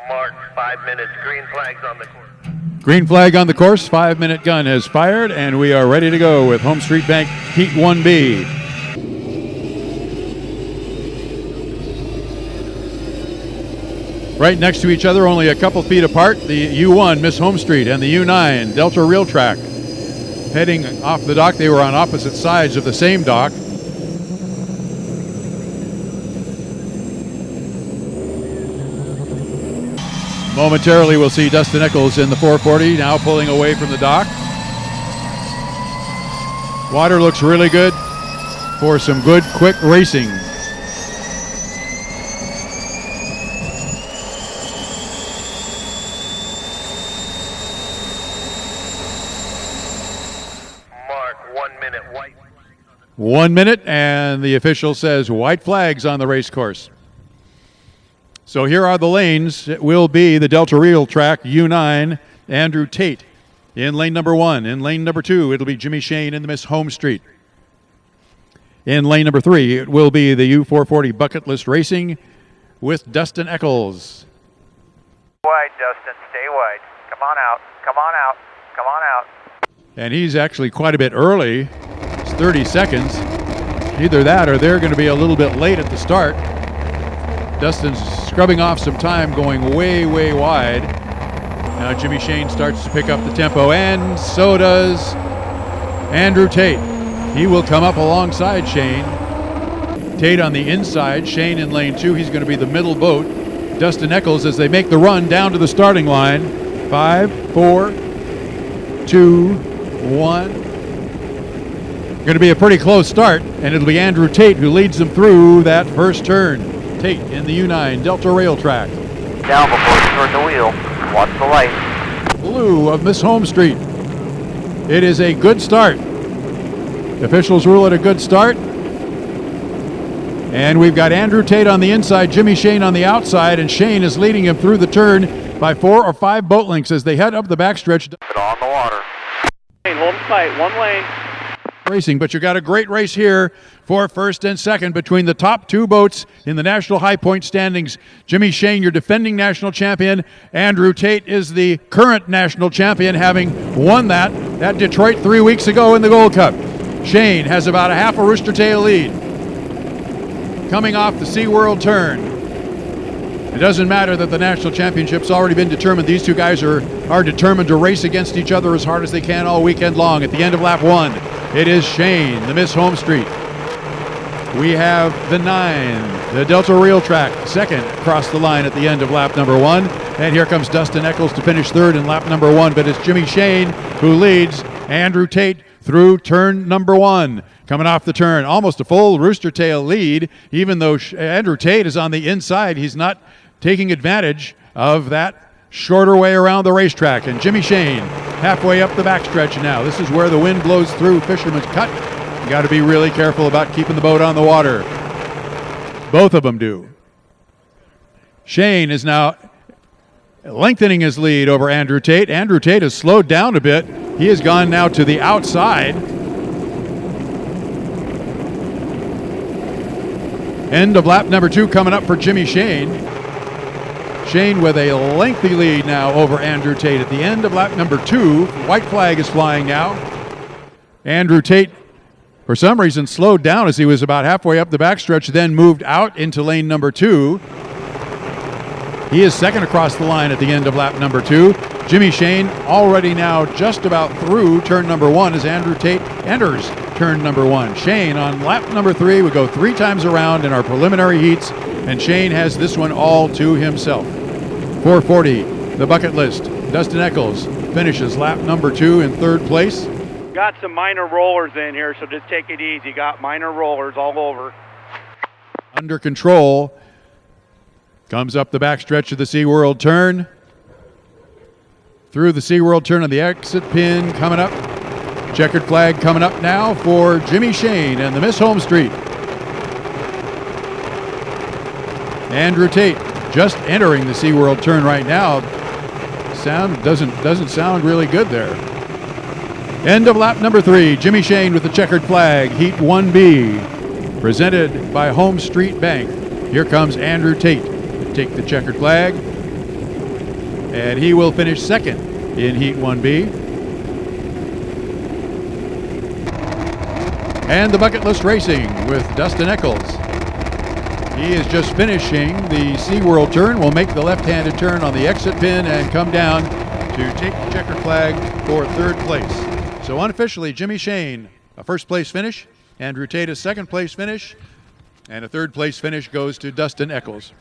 Mark, 5 minutes. Green flags on the course. Green flag on the course. 5-minute gun has fired, and we are ready to go with HomeStreet Bank Heat 1B. Right next to each other, only a couple feet apart, the U1 Miss HomeStreet and the U9 Delta Rail Track. Heading off the dock, they were on opposite sides of the same dock. Momentarily, we'll see Dustin Eccles in the 440, now pulling away from the dock. Water looks really good for some good, quick racing. Mark, 1 minute. White. 1 minute, and the official says white flags on the race course. So here are the lanes. It will be the Delta Rail Track, U9, Andrew Tate in lane number 1. In lane number 2, it'll be Jimmy Shane in the Miss HomeStreet. In lane number 3, it will be the U440 Bucket List Racing with Dustin Eccles. Wide, Dustin. Stay wide. Come on out. Come on out. Come on out. And he's actually quite a bit early. It's 30 seconds. Either that or they're going to be a little bit late at the start. Dustin's scrubbing off some time, going way, way wide. Now Jimmy Shane starts to pick up the tempo, and so does Andrew Tate. He will come up alongside Shane. Tate on the inside, Shane in lane 2. He's going to be the middle boat. Dustin Eccles as they make the run down to the starting line. 5, 4, 2, 1. Going to be a pretty close start, and it'll be Andrew Tate who leads them through that first turn. Tate in the U9 Delta Rail Track. Down before you turn the wheel. Watch the light. Blue of Miss HomeStreet. It is a good start. Officials rule it a good start. And we've got Andrew Tate on the inside, Jimmy Shane on the outside, and Shane is leading him through the turn by 4 or 5 boat lengths as they head up the backstretch. Get on the water. Hold tight, one lane. Racing, but you got a great race here for first and second between the top 2 boats in the National High Point standings. Jimmy Shane, your defending national champion. Andrew Tate is the current national champion, having won that at Detroit 3 weeks ago in the Gold Cup. Shane has about a half a rooster tail lead. Coming off the SeaWorld turn. It doesn't matter that the national championship's already been determined. These two guys are determined to race against each other as hard as they can all weekend long. At the end of lap 1, it is Shane, the Miss HomeStreet. We have the 9, the Delta Rail Track, second across the line at the end of lap number 1. And here comes Dustin Eccles to finish third in lap number 1. But it's Jimmy Shane who leads Andrew Tate through turn number 1. Coming off the turn, almost a full rooster tail lead. Even though Andrew Tate is on the inside, he's not taking advantage of that shorter way around the racetrack. And Jimmy Shane halfway up the backstretch now. This is where the wind blows through Fisherman's Cut. You got to be really careful about keeping the boat on the water. Both of them do. Shane is now lengthening his lead over Andrew Tate. Andrew Tate has slowed down a bit. He has gone now to the outside. End of lap number 2 coming up for Jimmy Shane. Shane with a lengthy lead now over Andrew Tate. At the end of lap number 2, white flag is flying now. Andrew Tate, for some reason, slowed down as he was about halfway up the backstretch, then moved out into lane number 2. He is second across the line at the end of lap number 2. Jimmy Shane already now just about through turn number 1 as Andrew Tate enters turn number 1. Shane on lap number 3 would go 3 times around in our preliminary heats, and Shane has this one all to himself. 440, the bucket list. Dustin Eccles finishes lap number 2 in third place. Got some minor rollers in here, so just take it easy. Got minor rollers all over. Under control. Comes up the backstretch of the SeaWorld turn. Through the SeaWorld turn on the exit pin coming up. Checkered flag coming up now for Jimmy Shane and the Miss HomeStreet. Andrew Tate just entering the SeaWorld turn right now. Sound doesn't sound really good there. End of lap number 3. Jimmy Shane with the checkered flag. Heat 1B. Presented by HomeStreet Bank. Here comes Andrew Tate to take the checkered flag. and he will finish second in Heat 1B. And the bucket list racing with Dustin Eccles. He is just finishing the SeaWorld turn, will make the left-handed turn on the exit pin and come down to take the checker flag for third place. So unofficially, Jimmy Shane, a first place finish, Andrew Tate a second place finish, and a third place finish goes to Dustin Eccles.